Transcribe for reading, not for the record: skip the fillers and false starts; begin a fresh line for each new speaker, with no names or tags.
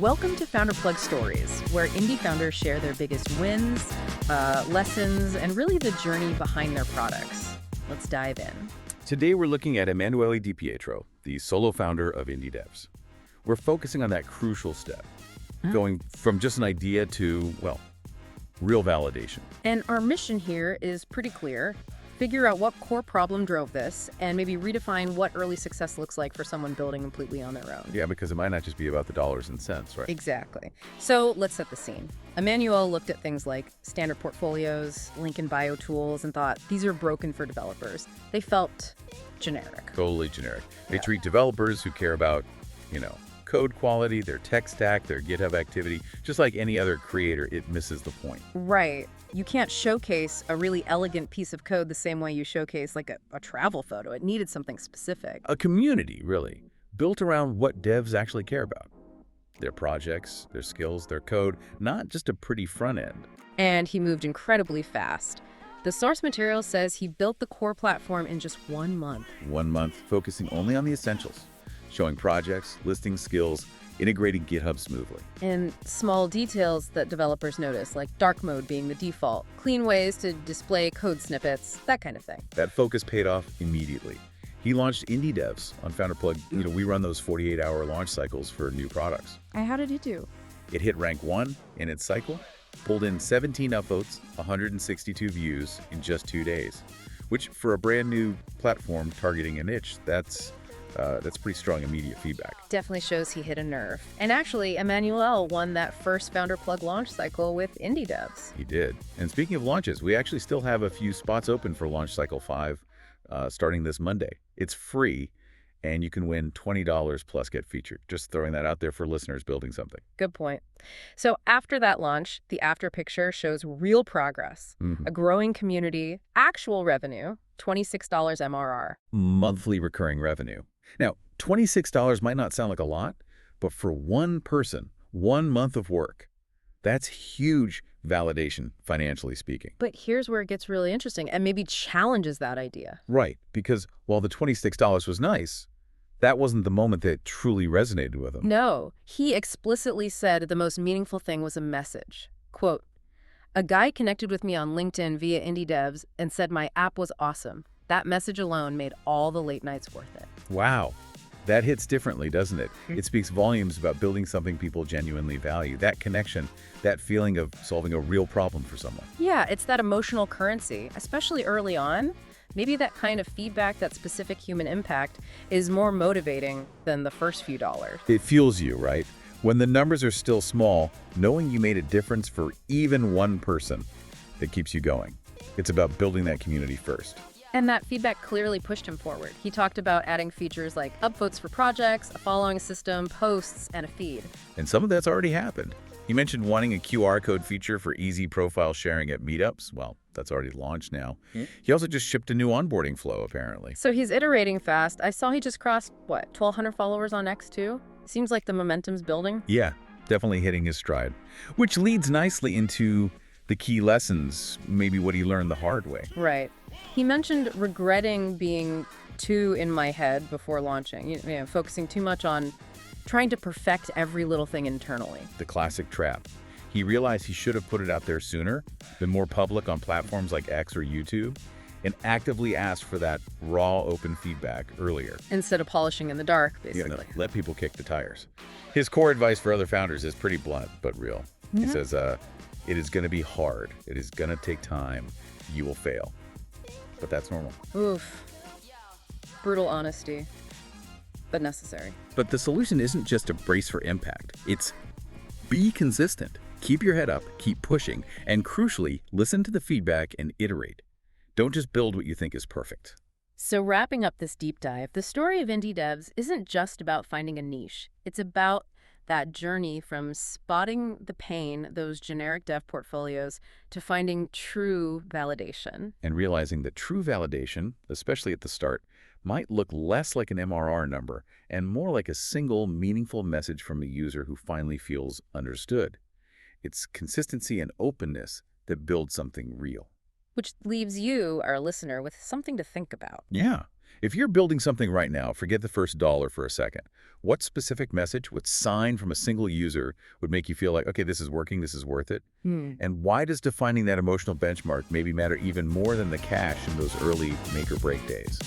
Welcome to Founder Plug Stories, where indie founders share their biggest wins, lessons, and really the journey behind their products. Let's dive in.
Today we're looking at Emanuele Di Pietro, the solo founder of Indie Devs. We're focusing on that crucial step, going from just an idea to, well, real validation.
And our mission here is pretty clear. Figure out what core problem drove this, and maybe redefine what early success looks like for someone building completely on their own.
Yeah, because it might not just be about the dollars and cents, right?
Exactly. So let's set the scene. Emmanuel looked at things like standard portfolios, link and bio tools, and thought, these are broken for developers. They felt generic.
Totally generic. They treat developers who care about, code quality, their tech stack, their GitHub activity, just like any other creator. It misses the point.
Right. You can't showcase a really elegant piece of code the same way you showcase like a travel photo. It needed something specific.
A community, really, built around what devs actually care about. Their projects, their skills, their code, not just a pretty front end.
And he moved incredibly fast. The source material says he built the core platform in just 1 month.
1 month, focusing only on the essentials, showing projects, listing skills, integrating GitHub smoothly.
And small details that developers notice, like dark mode being the default, clean ways to display code snippets, that kind of thing.
That focus paid off immediately. He launched Indie Devs on Founder Plug. We run those 48-hour launch cycles for new products.
And how did he do?
It hit rank 1 in its cycle, pulled in 17 upvotes, 162 views in just 2 days, which for a brand new platform targeting a niche, that's pretty strong immediate feedback.
Definitely shows he hit a nerve. And actually, Emmanuel won that first Founder Plug launch cycle with Indie Devs.
He did. And speaking of launches, we actually still have a few spots open for Launch Cycle 5 starting this Monday. It's free, and you can win $20 plus get featured. Just throwing that out there for listeners building something.
Good point. So after that launch, the after picture shows real progress, a growing community, actual revenue, $26 MRR.
Monthly recurring revenue. Now, $26 might not sound like a lot, but for one person, 1 month of work, that's huge validation, financially speaking.
But here's where it gets really interesting and maybe challenges that idea.
Right, because while the $26 was nice, that wasn't the moment that truly resonated with him.
No, he explicitly said the most meaningful thing was a message. Quote, "A guy connected with me on LinkedIn via Indie Devs and said my app was awesome. That message alone made all the late nights worth it."
Wow. That hits differently, doesn't it? It speaks volumes about building something people genuinely value. That connection, that feeling of solving a real problem for someone.
Yeah, it's that emotional currency, especially early on. Maybe that kind of feedback, that specific human impact, is more motivating than the first few dollars.
It fuels you, right? When the numbers are still small, knowing you made a difference for even one person, that keeps you going. It's about building that community first.
And that feedback clearly pushed him forward. He talked about adding features like upvotes for projects, a following system, posts, and a feed.
And some of that's already happened. He mentioned wanting a QR code feature for easy profile sharing at meetups. Well, that's already launched now. He also just shipped a new onboarding flow, apparently.
So he's iterating fast. I saw he just crossed, 1,200 followers on X too? Seems like the momentum's building.
Yeah, definitely hitting his stride. Which leads nicely into the key lessons, maybe what he learned the hard way.
Right. He mentioned regretting being too in my head before launching, focusing too much on trying to perfect every little thing internally.
The classic trap. He realized he should have put it out there sooner, been more public on platforms like X or YouTube, and actively asked for that raw, open feedback earlier.
Instead of polishing in the dark, basically.
Let people kick the tires. His core advice for other founders is pretty blunt, but real. He says, it is going to be hard. It is going to take time. You will fail. But that's normal.
Oof. Brutal honesty, but necessary.
But the solution isn't just a brace for impact. It's be consistent. Keep your head up, keep pushing, and crucially, listen to the feedback and iterate. Don't just build what you think is perfect.
So wrapping up this deep dive, the story of Indie Devs isn't just about finding a niche. It's about that journey from spotting the pain, those generic dev portfolios, to finding true validation.
And realizing that true validation, especially at the start, might look less like an MRR number and more like a single, meaningful message from a user who finally feels understood. It's consistency and openness that build something real.
Which leaves you, our listener, with something to think about.
Yeah. If you're building something right now, forget the first dollar for a second. What specific message, what sign from a single user would make you feel like, okay, this is working, this is worth it?
Hmm.
And why does defining that emotional benchmark maybe matter even more than the cash in those early make or break days?